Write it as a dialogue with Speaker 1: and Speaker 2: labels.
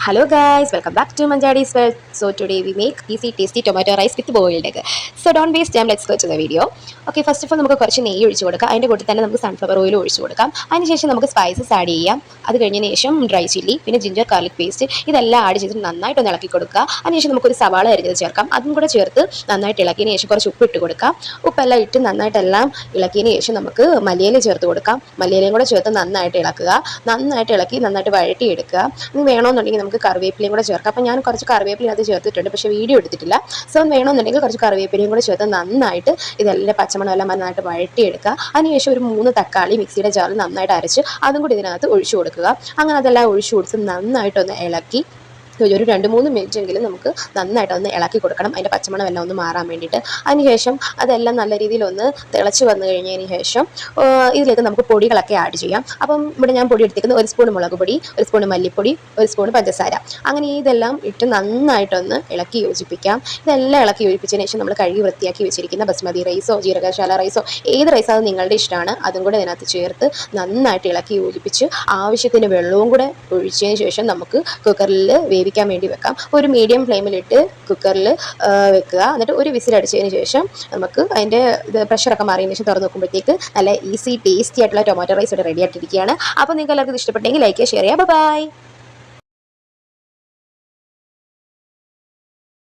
Speaker 1: Hello guys, welcome back to Manjadi's World. So today we make easy tasty tomato rice with boiled egg. So don't waste time, let's go to the video. Okay, first of all നമുക്ക് കുറച്ച് നെയ്യ് ഒഴിച്ചു കൊടുക്കാം. അതിൻ്റെ കൂടെ തന്നെ നമുക്ക് sunflower oil ഒഴിച്ചു കൊടുക്കാം. അതിനുശേഷം നമുക്ക് സ്പൈസസ് ആഡ് ചെയ്യാം. അത് കഴിഞ്ഞതിന് ശേഷം ഡ്രൈ ചില്ലി, പിന്നെ ജിഞ്ചർ ഗാർലിക് പേസ്റ്റ് ഇതെല്ലാം ആഡ് ചെയ്തിട്ട് നന്നായിട്ട് ഒന്ന് ഇളക്കി കൊടുക്കുക. അതിനുശേഷം നമുക്കൊരു സവാള അരിഞ്ഞത് ചേർക്കാം. അതും കൂടെ ചേർത്ത് നന്നായിട്ട് ഇളക്കിയതിന് ശേഷം കുറച്ച് ഉപ്പ് ഇട്ട് കൊടുക്കാം. ഉപ്പെല്ലാം ഇട്ട് നന്നായിട്ടെല്ലാം ഇളക്കിയതിന് ശേഷം നമുക്ക് മല്ലിയില ചേർത്ത് കൊടുക്കാം. മല്ലിയിലയും കൂടെ ചേർത്ത് നന്നായിട്ട് ഇളക്കുക. നന്നായിട്ട് ഇളക്കി നന്നായിട്ട് വഴറ്റിയെടുക്കുക. ഇനി വേണമെന്നുണ്ടെങ്കിൽ നമുക്ക് കറിവേപ്പിലയും കൂടെ ചേർക്കാം. അപ്പോൾ ഞാൻ കുറച്ച് കറിവേപ്പില അത് ചേർത്തിട്ടുണ്ട്, പക്ഷേ വീഡിയോ എടുത്തിട്ടില്ല. സോ വേണമെന്നുണ്ടെങ്കിൽ കുറച്ച് കറിവേപ്പിലയും കൂടെ ചേർത്ത് നന്നായിട്ട് ഇതെല്ലാം പച്ചമണം എല്ലാം നന്നായിട്ട് വഴറ്റിയെടുക്കുക. അതിനുശേഷം ഒരു 3 തക്കാളി മിക്സിയുടെ ജാറിൽ നന്നായിട്ട് അരച്ച് അതും കൂടി ഇതിനകത്ത് ഒഴിച്ചു കൊടുക്കുക. അങ്ങനെ അതെല്ലാം ഒഴിച്ചു കൊടുത്ത് നന്നായിട്ടൊന്ന് ഇളക്കി ഒരു 2-3 മിനിറ്റെങ്കിലും നമുക്ക് നന്നായിട്ടൊന്ന് ഇളക്കി കൊടുക്കണം, അതിൻ്റെ പച്ചമണം എല്ലാം ഒന്ന് മാറാൻ വേണ്ടിയിട്ട്. അതിനുശേഷം അതെല്ലാം നല്ല രീതിയിലൊന്ന് തിളച്ച് വന്നു കഴിഞ്ഞതിന് ശേഷം ഇതിലേക്ക് നമുക്ക് പൊടികളൊക്കെ ആഡ് ചെയ്യാം. അപ്പം ഇവിടെ ഞാൻ പൊടി എടുത്തിരിക്കുന്നത് 1 സ്പൂൺ മുളക് പൊടി, 1 സ്പൂൺ മല്ലിപ്പൊടി, 1 സ്പൂൺ പഞ്ചസാര. അങ്ങനെ ഇതെല്ലാം ഇട്ട് നന്നായിട്ടൊന്ന് ഇളക്കി യോജിപ്പിക്കാം. ഇതെല്ലാം ഇളക്കി യോജിപ്പിച്ചതിന് ശേഷം നമ്മൾ കഴുകി വൃത്തിയാക്കി വെച്ചിരിക്കുന്ന ബസ്മതി റൈസോ ജീരകശാല റൈസോ ഏത് റൈസോ അത് നിങ്ങളുടെ ഇഷ്ടമാണ്, അതും കൂടെ ഇതിനകത്ത് ചേർത്ത് നന്നായിട്ട് ഇളക്കി യോജിപ്പിച്ച് ആവശ്യത്തിന് വെള്ളവും കൂടെ ഒഴിച്ചതിന് ശേഷം നമുക്ക് കുക്കറിൽ വേവിക്കാൻ വേണ്ടി വെക്കാം. ഒരു മീഡിയം ഫ്ലെയിമിലിട്ട് കുക്കറിൽ വെക്കുക. എന്നിട്ട് ഒരു വിസിലടിച്ചതിന് ശേഷം നമുക്ക് അതിൻ്റെ പ്രഷറൊക്കെ മാറിയതിന് ശേഷം തുറന്ന് നോക്കുമ്പോഴത്തേക്ക് നല്ല ഈസി ടേസ്റ്റി ആയിട്ടുള്ള ടൊമാറ്റോ റൈസ് ഇവിടെ റെഡി ആയിട്ടിരിക്കുകയാണ്. അപ്പോൾ നിങ്ങൾക്ക് എല്ലാവർക്കും ഇഷ്ടപ്പെട്ടെങ്കിൽ ലൈക്ക് ചെയ്യുക, ഷെയർ ചെയ്യുക. ബൈ.